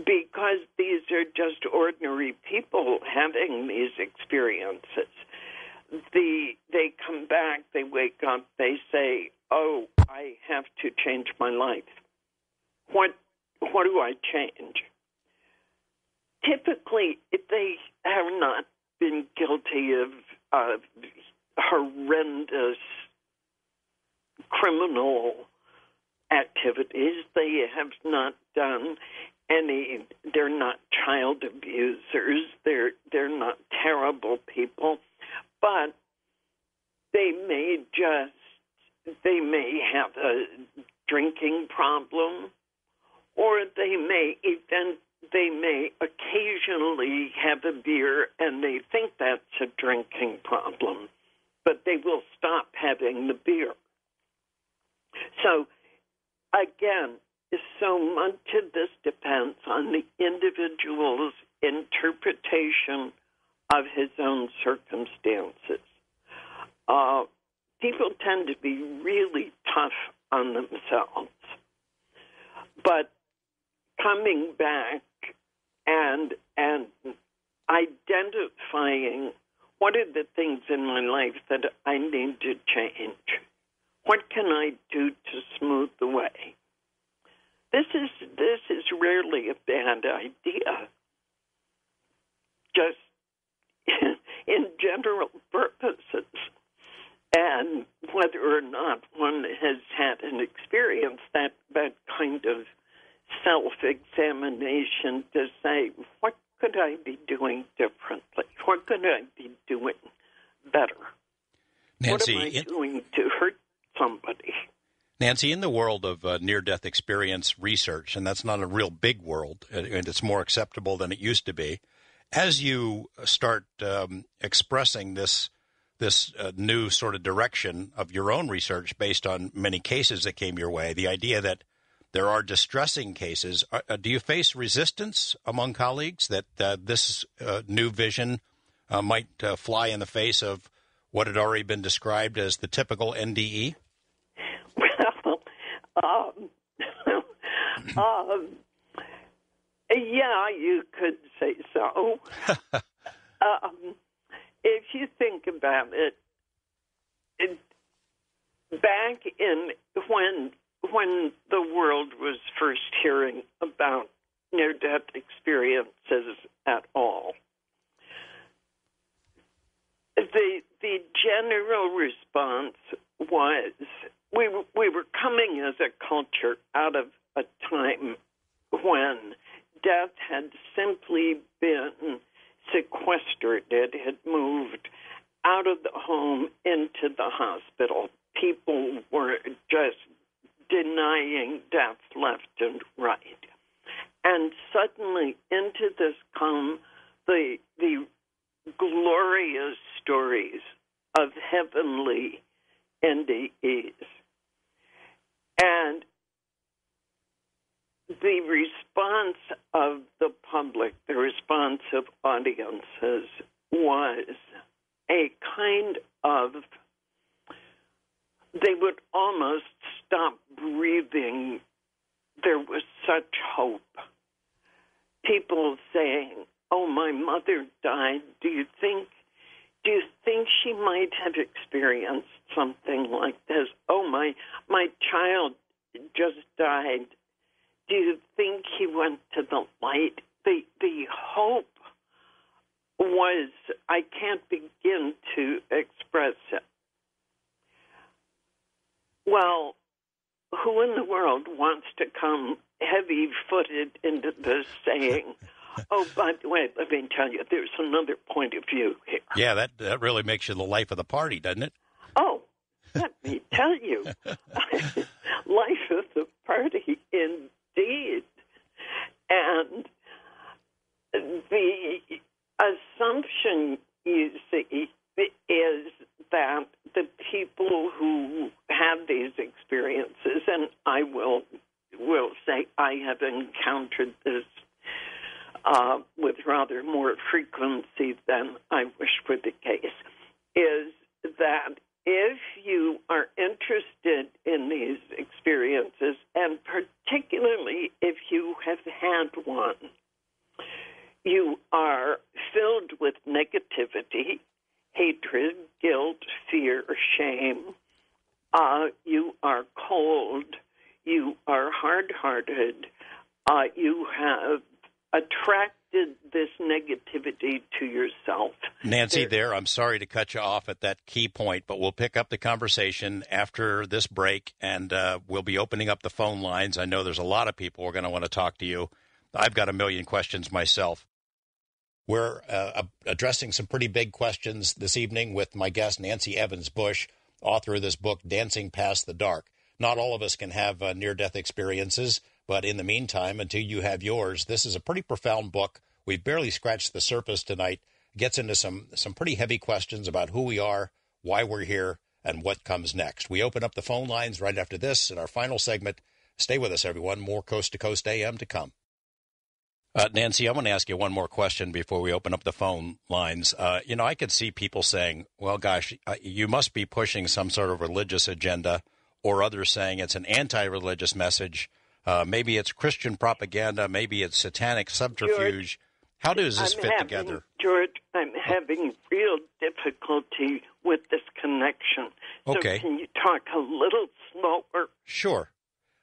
because these are just ordinary people having these experiences. They come back, they wake up, they say, oh, I have to change my life. What do I change? Typically, they have not been guilty of horrendous criminal activities. They have not done any, they're not child abusers, they're not terrible people, but they may have a drinking problem, or they may occasionally have a beer and they think that's a drinking problem, but they will stop having the beer. So, again, so much of this depends on the individual's interpretation of his own circumstances. People tend to be really tough on themselves. But coming back and identifying what are the things in my life that I need to change? What can I do to smooth the way? This is rarely a bad idea. Just in general purposes. And whether or not one has had an experience, that kind of self-examination to say, what could I be doing differently? What could I be doing better? Nancy, what am I doing to hurt somebody? Nancy, in the world of near-death experience research, and that's not a real big world, and it's more acceptable than it used to be, as you start expressing this new sort of direction of your own research based on many cases that came your way, the idea that there are distressing cases, do you face resistance among colleagues that this new vision might fly in the face of what had already been described as the typical NDE? Yeah, you could say so. If you think about it, back in when the world was first hearing about near-death experiences at all, the general response was we were coming as a culture out of a time when death had simply been sequestered. It had moved out of the home into the hospital. People were just denying death left and right. And suddenly into this come the glorious stories of heavenly NDEs. And the response of the public, the response of audiences was a kind of, they would almost stop breathing. There was such hope. People saying, oh, my mother died. Do you think she might have experienced something like this? Oh, my child just died. Do you think he went to the light? The hope was, I can't begin to express it. Well, who in the world wants to come heavy-footed into this saying, oh, by the way, let me tell you, there's another point of view here. Yeah, that really makes you the life of the party, doesn't it? Oh, let me tell you, life of the party indeed. And the assumption, you see, is that the people who have these experiences, and I will say I have encountered this with rather more frequency than I wish were the case, is that if you are interested in these experiences, and particularly if you have had one. You are filled with negativity, hatred, guilt, fear, shame. You are cold. You are hard-hearted. You have attracted this negativity to yourself. Nancy, I'm sorry to cut you off at that key point, but we'll pick up the conversation after this break, and we'll be opening up the phone lines. I know there's a lot of people who are going to want to talk to you. I've got a million questions myself. We're addressing some pretty big questions this evening with my guest, Nancy Evans Bush, author of this book, Dancing Past the Dark. Not all of us can have near-death experiences, but in the meantime, until you have yours, this is a pretty profound book. We've barely scratched the surface tonight. It gets into some pretty heavy questions about who we are, why we're here, and what comes next. We open up the phone lines right after this in our final segment. Stay with us, everyone. More Coast to Coast AM to come. Nancy, I want to ask you one more question before we open up the phone lines. I could see people saying, well, gosh, you must be pushing some sort of religious agenda, or others saying it's an anti-religious message. Maybe it's Christian propaganda. Maybe it's satanic subterfuge. George, how does this fit together? George, I'm having real difficulty with this connection. So okay. Can you talk a little slower? Sure.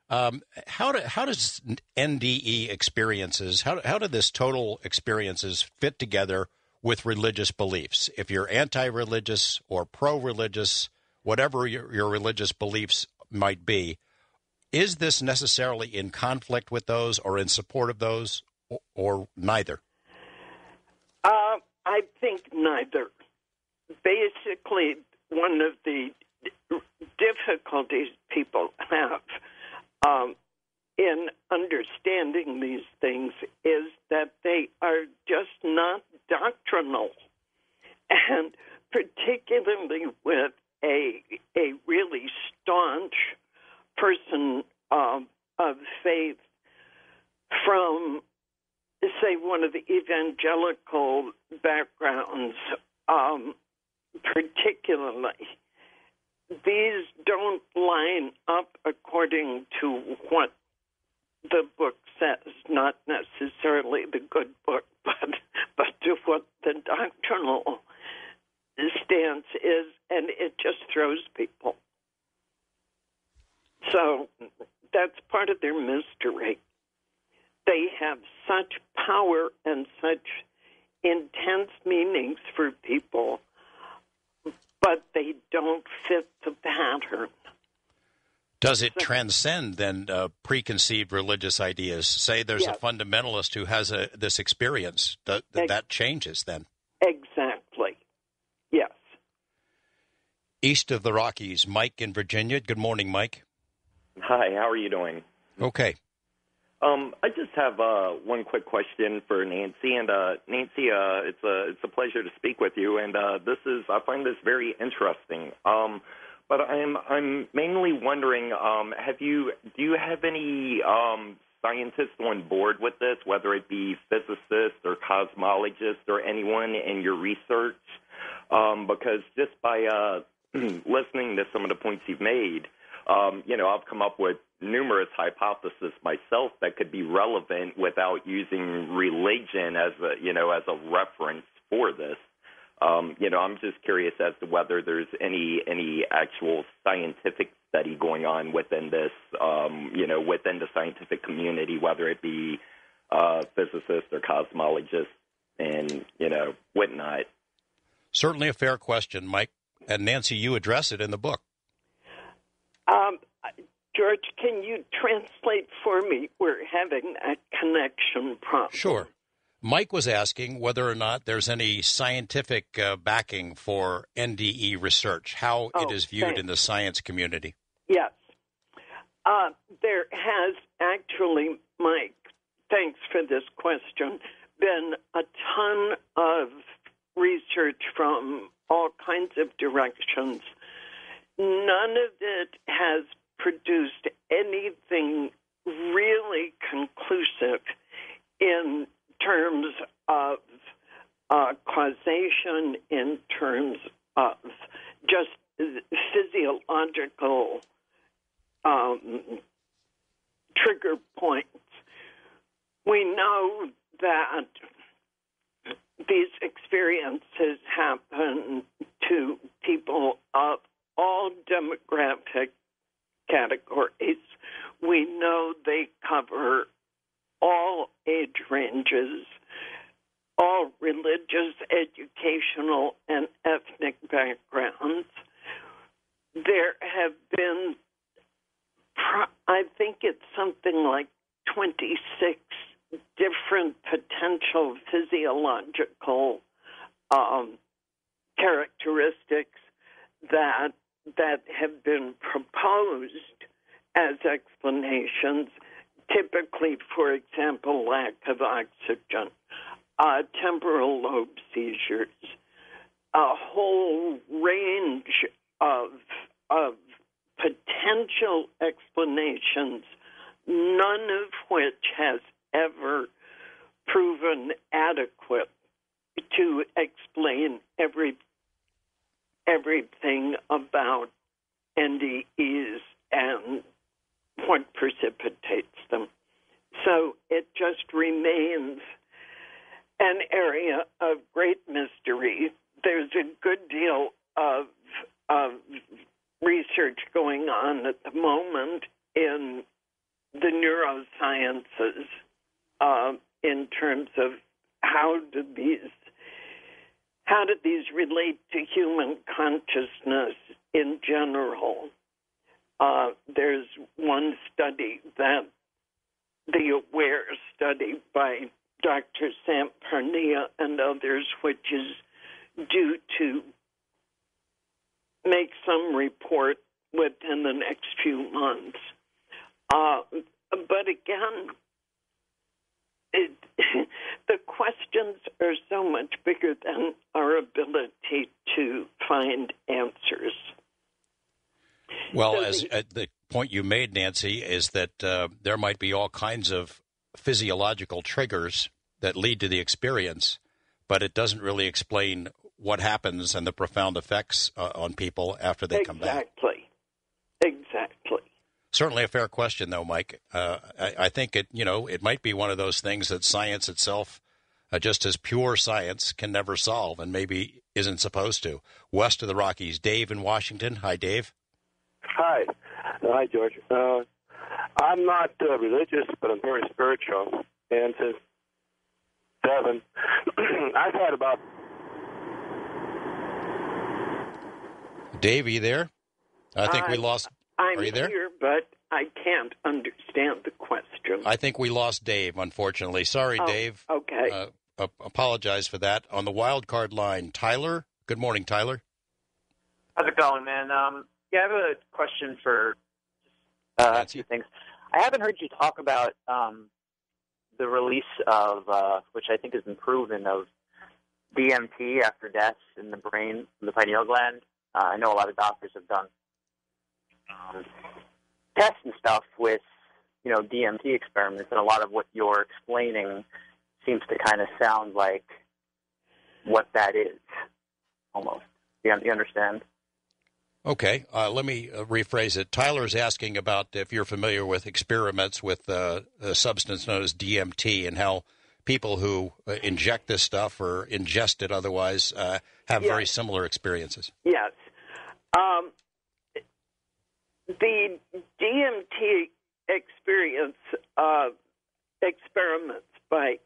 How does NDE experiences, how do this total experiences fit together with religious beliefs? If you're anti-religious or pro-religious, whatever your religious beliefs might be, is this necessarily in conflict with those or in support of those or neither? I think neither. Basically, one of the difficulties people have in understanding these things is that they are just not doctrinal. And particularly with a really staunch person of faith from, say, one of the evangelical backgrounds, particularly, these don't line up according to what the book says, not necessarily the good book, but to what the doctrinal stance is, and it just throws people. So that's part of their mystery. They have such power and such intense meanings for people, but they don't fit the pattern. Does it transcend, then, preconceived religious ideas? Say there's a fundamentalist who has this experience. That changes, then? Exactly. Yes. East of the Rockies, Mike in Virginia. Good morning, Mike. Hi, how are you doing? Okay. I just have one quick question for Nancy, and Nancy, it's a pleasure to speak with you, and I find this very interesting. But I'm mainly wondering, do you have any scientists on board with this, whether it be physicists or cosmologists or anyone in your research? Because just by listening to some of the points you've made, I've come up with numerous hypotheses myself that could be relevant without using religion as a reference for this. I'm just curious as to whether there's any actual scientific study going on within this, within the scientific community, whether it be physicists or cosmologists and, whatnot. Certainly a fair question, Mike. And Nancy, you address it in the book. George, can you translate for me? We're having a connection problem. Sure. Mike was asking whether or not there's any scientific backing for NDE research, how it is viewed in the science community. Yes. There has actually, Mike, thanks for this question, been a ton of research from all kinds of directions. None of it has produced anything really conclusive in terms of causation, in terms of just physiological trigger points. We know know that these experiences happen to people of all demographic categories. We know they cover all age ranges, all religious, educational, and ethnic backgrounds. There have been, I think it's something like 26 different potential physiological characteristics that have been proposed as explanations, typically, for example, lack of oxygen, temporal lobe seizures, a whole range of potential explanations, none of which has ever proven adequate to explain everything about NDEs and what precipitates them. So it just remains an area of great mystery. There's a good deal of research going on at the moment in the neurosciences in terms of how do these relate to human consciousness in general. There's one study, that the AWARE study by Dr. Sam Pernia and others, which is due to make some report within the next few months. But again, the questions are so much bigger than our ability to find answers. Well, So as the point you made, Nancy, is that there might be all kinds of physiological triggers that lead to the experience, but it doesn't really explain what happens and the profound effects on people after they come back. Exactly. Certainly a fair question, though, Mike. I think it might be one of those things that science itself, just as pure science, can never solve and maybe isn't supposed to. West of the Rockies, Dave in Washington. Hi, Dave. Hi, George. I'm not religious, but I'm very spiritual. And since 7, I've had about... Dave, are you there? I think we lost... I'm Are you there? here, but I can't understand the question. I think we lost Dave, unfortunately. Sorry, Dave. Okay. Apologize for that. On the wild card line, Tyler. Good morning, Tyler. How's it going, man? I have a question for a few things. I haven't heard you talk about the release of, which I think has been proven, of DMT after death in the brain, in the pineal gland. I know a lot of doctors have done tests and stuff with, DMT experiments, and a lot of what you're explaining seems to kind of sound like what that is, almost. You understand? Okay, let me rephrase it. Tyler's asking about if you're familiar with experiments with a substance known as DMT and how people who inject this stuff or ingest it otherwise have very similar experiences. Yes. The DMT experiments by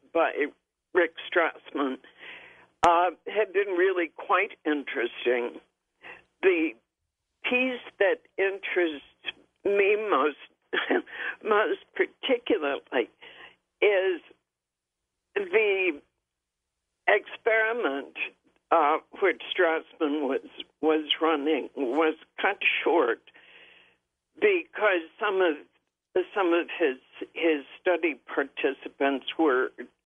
Rick Strassman have been really quite interesting. The piece that interests me most particularly is the experiment which Strassman was running was cut short because some of his study participants were